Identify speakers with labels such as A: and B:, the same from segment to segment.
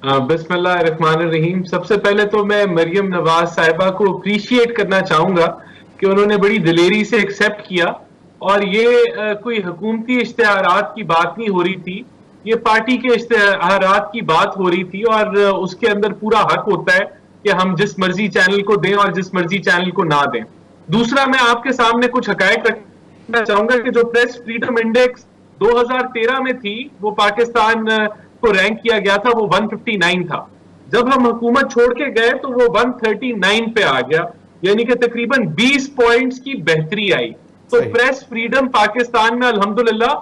A: बिस्मिल्लाहिर्रहमानिर्रहीम। सबसे पहले तो मैं मरियम नवाज साहिबा को अप्रिशिएट करना चाहूंगा कि उन्होंने बड़ी दिलेरी से एक्सेप्ट किया। और ये कोई हुकूमती इश्तिहारात की बात नहीं हो रही थी, ये पार्टी के इश्तिहारात की बात हो रही थी। और उसके अंदर पूरा हक होता है कि हम जिस मर्जी चैनल को दें और जिस मर्जी चैनल को ना दें। दूसरा, मैं आपके सामने कुछ हकायक रखना चाहूंगा कि जो प्रेस फ्रीडम इंडेक्स 2013 में थी, वो पाकिस्तान को रैंक किया गया था, वो 159 था। जब हम हुकूमत छोड़ के गए तो वो 139 पे आ गया, यानी कि तकरीबन 20 पॉइंट्स की बेहतरी आई। तो प्रेस फ्रीडम पाकिस्तान में अल्हम्दुलिल्लाह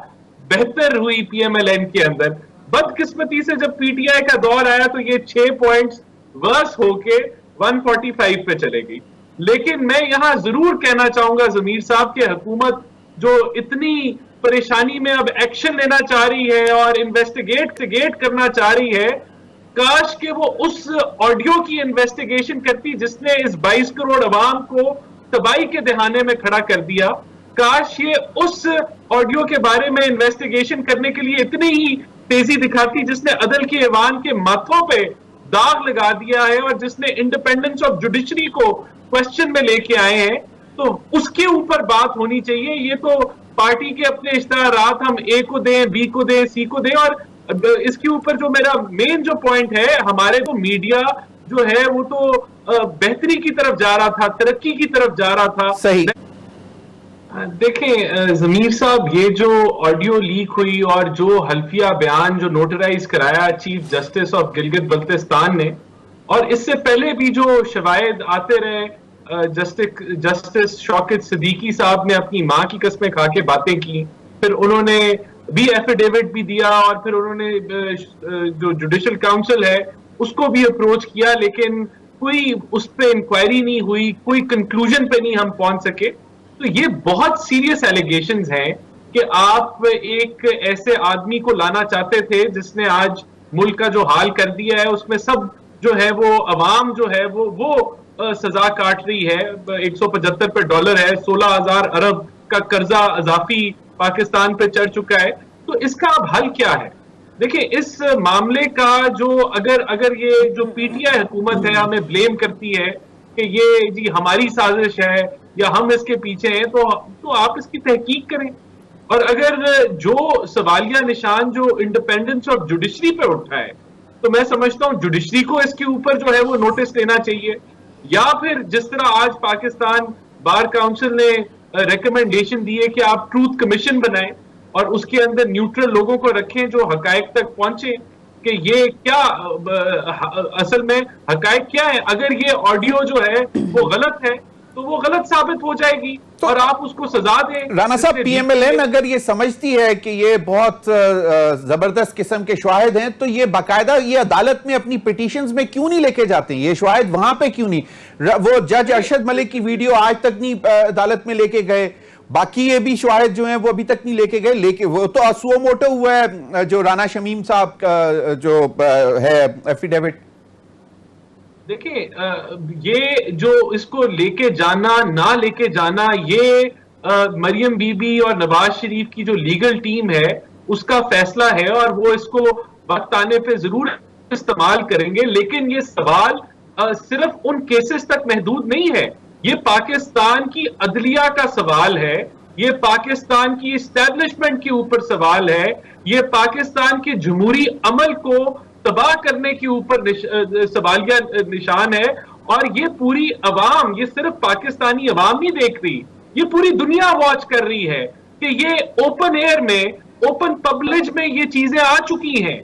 A: बेहतर हुई पीएमएलएन के अंदर। बदकिस्मती से जब पीटीआई का दौर आया तो ये 6 पॉइंट्स वर्स होके 145 पे चले गई। लेकिन मैं यहां जरूर कहना चाहूंगा जमीर साहब की हुकूमत जो इतनी परेशानी में अब एक्शन लेना चाह रही है और इन्वेस्टिगेट करना चाह रही है, काश कि वो उस ऑडियो की इन्वेस्टिगेशन करती जिसने इस 22 करोड़ अवाम को तबाही के दहाने में खड़ा कर दिया। काश ये उस ऑडियो के बारे में इन्वेस्टिगेशन करने के लिए इतनी ही तेजी दिखाती जिसने अदल के ऐवान के माथों पे दाग लगा दिया है और जिसने इंडिपेंडेंस ऑफ जुडिशरी को क्वेश्चन में लेके आए हैं। तो उसके ऊपर बात होनी चाहिए। ये तो पार्टी के अपने इश्तिहारात हम ए को दें, बी को दें, सी को दें। और इसके ऊपर जो मेरा मेन जो पॉइंट है, हमारे तो मीडिया जो है वो तो बेहतरी की तरफ जा रहा था, तरक्की की तरफ जा रहा था।
B: सही।
A: देखें जमीर साहब, ये जो ऑडियो लीक हुई और जो हल्फिया बयान जो नोटराइज कराया chief justice of Gilgit Baltistan ने, और इससे पहले भी जो शवायद आते रहे, जस्टिस शौकत सिद्दीकी साहब ने अपनी मां की कस्में खा के बातें की, फिर उन्होंने भी एफिडेविट भी दिया और फिर उन्होंने जो जुडिशल काउंसिल है उसको भी अप्रोच किया, लेकिन कोई उस पर इंक्वायरी नहीं हुई, कोई कंक्लूजन पे नहीं हम पहुंच सके। तो ये बहुत सीरियस एलिगेशंस हैं कि आप एक ऐसे आदमी को लाना चाहते थे जिसने आज मुल्क का जो हाल कर दिया है, उसमें सब जो है वो अवाम जो है वो सजा काट रही है। 175 पे डॉलर है, 16,000 अरब का कर्जा अजाफी पाकिस्तान पे चढ़ चुका है। तो इसका अब हल क्या है? देखिए, इस मामले का जो अगर ये जो पीटीआई हुकूमत है हमें ब्लेम करती है कि ये जी हमारी साजिश है या हम इसके पीछे हैं, तो आप इसकी तहकीक करें। और अगर जो सवालिया निशान जो इंडिपेंडेंस ऑफ जुडिशरी पे उठा है, तो मैं समझता हूं जुडिशरी को इसके ऊपर जो है वो नोटिस लेना चाहिए। या फिर जिस तरह आज पाकिस्तान बार काउंसिल ने रिकमेंडेशन दी है कि आप ट्रूथ कमीशन बनाएं और उसके अंदर न्यूट्रल लोगों को रखें जो हकायक तक पहुंचे कि ये क्या असल में हकायक क्या है। अगर ये ऑडियो जो है वो गलत है तो वो गलत साबित हो जाएगी तो और आप उसको सजा दें।
B: राना साहब, पीएमएलएन अगर ये समझती है कि ये बहुत जबरदस्त किस्म के शवाहिद हैं, तो ये बाकायदा ये अदालत में अपनी पिटीशंस में क्यों नहीं लेके जाते हैं? ये शवाहिद वहां पे क्यों नहीं? वो जज अरशद मलिक की वीडियो आज तक नहीं अदालत में लेके गए, बाकी ये भी शवाहिद जो हैं वो अभी तक नहीं लेके गए। लेके वो तो असुओ मोटो हुआ है जो राना शमीम साहब का जो है एफिडेविट।
A: देखिए, ये जो इसको लेके जाना ना लेके जाना, ये मरियम बीबी और नवाज शरीफ की जो लीगल टीम है उसका फैसला है और वो इसको वक्त आने पे जरूर इस्तेमाल करेंगे। लेकिन ये सवाल सिर्फ उन केसेस तक महदूद नहीं है, ये पाकिस्तान की अदलिया का सवाल है, ये पाकिस्तान की इस्टेब्लिशमेंट के ऊपर सवाल है, ये पाकिस्तान के जमहूरी अमल को तबाह करने के ऊपर सवालिया निशान है। और ये पूरी अवाम, ये सिर्फ पाकिस्तानी अवाम नहीं देख रही, ये पूरी दुनिया वॉच कर रही है कि ये ओपन एयर में, ओपन पब्लिक में ये चीजें आ चुकी हैं।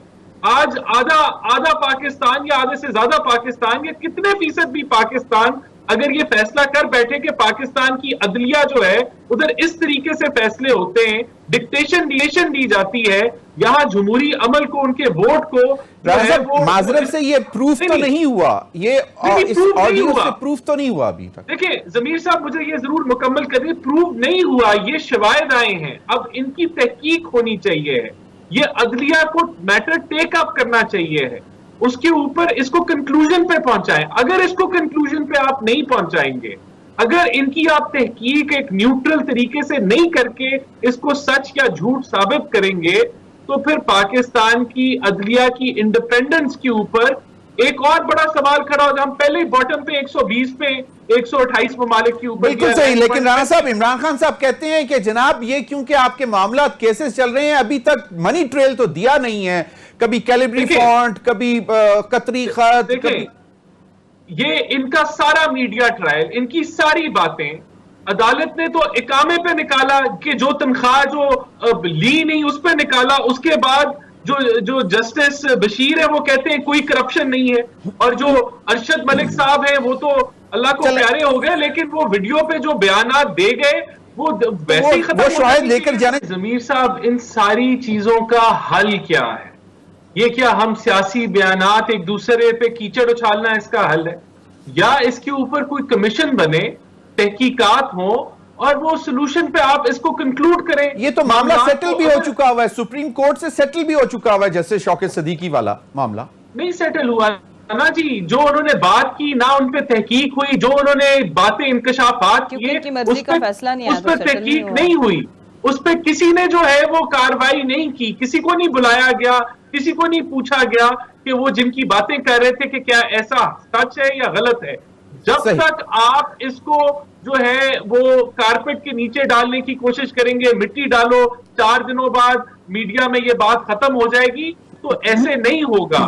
A: आज आधा पाकिस्तान या आधे से ज्यादा पाकिस्तान या कितने फीसद भी पाकिस्तान अगर ये फैसला कर बैठे कि पाकिस्तान की अदलिया जो है उधर इस तरीके से फैसले होते हैं, डिक्टेशन दी जाती है, यहाँ जमहूरी अमल को, उनके वोट को
B: माजरत से ये प्रूफ तो नहीं हुआ, ये इस ऑडियो से प्रूफ तो नहीं हुआ अभी तक।
A: देखिए जमीर साहब, मुझे ये जरूर मुकम्मल करिए, प्रूफ नहीं हुआ, ये शवायद आए हैं, अब इनकी तहकीक होनी चाहिए है, ये अदलिया को मैटर टेक अप करना चाहिए है, उसके ऊपर इसको कंक्लूजन पे पहुंचाएं। अगर इसको कंक्लूजन पे आप नहीं पहुंचाएंगे, अगर इनकी आप तहकीक एक न्यूट्रल तरीके से नहीं करके इसको सच या झूठ साबित करेंगे, तो फिर पाकिस्तान की अदलिया की इंडिपेंडेंस के ऊपर एक और बड़ा सवाल खड़ा हो जाए। हम पहले ही बॉटम पे 120 पे 128 ममालिक के ऊपर।
B: बिल्कुल सही, लेकिन राणा साहब, इमरान खान साहब कहते हैं कि जनाब ये क्योंकि आपके मामला केसेस चल रहे हैं, अभी तक मनी ट्रेल तो दिया नहीं है, कभी कैलिब्री फॉन्ट, कभी कतरी खत, कभी
A: ये इनका सारा मीडिया ट्रायल, इनकी सारी बातें अदालत ने तो इकामे पे निकाला कि जो तनख्वाह जो ली नहीं उस पे निकाला। उसके बाद जो जस्टिस बशीर है वो कहते हैं कोई करप्शन नहीं है, और जो अरशद मलिक साहब है वो तो अल्लाह को प्यारे हो गए, लेकिन वो वीडियो पे जो बयानात दे गए वो वैसे ही खत्म।
B: वो शायद लेकर जाने।
A: जमीर साहब, इन सारी चीजों का हल क्या है? ये क्या हम सियासी बयानात एक दूसरे पे कीचड़ उछालना इसका हल है, या इसके ऊपर कोई कमीशन बने, तहकीकात हो और वो सोल्यूशन पे आप इसको कंक्लूड करें?
B: ये तो मामला सेटल भी हो चुका हुआ है, सुप्रीम कोर्ट से सेटल भी हो चुका हुआ है, जैसे शौकत सदीकी वाला मामला
A: नहीं सेटल हुआ ना जी। जो उन्होंने बात की ना उन पे तहकीक हुई, जो उन्होंने बातें इंकशाफात किए उस पर तहकीक नहीं हुई, उस पर किसी ने जो है वो कार्रवाई नहीं की, किसी को नहीं बुलाया गया, किसी को नहीं पूछा गया कि वो जिनकी बातें कर रहे थे कि क्या ऐसा सच है या गलत है। जब तक आप इसको जो है वो कारपेट के नीचे डालने की कोशिश करेंगे, मिट्टी डालो, 4 दिनों बाद मीडिया में ये बात खत्म हो जाएगी, तो ऐसे नहीं होगा।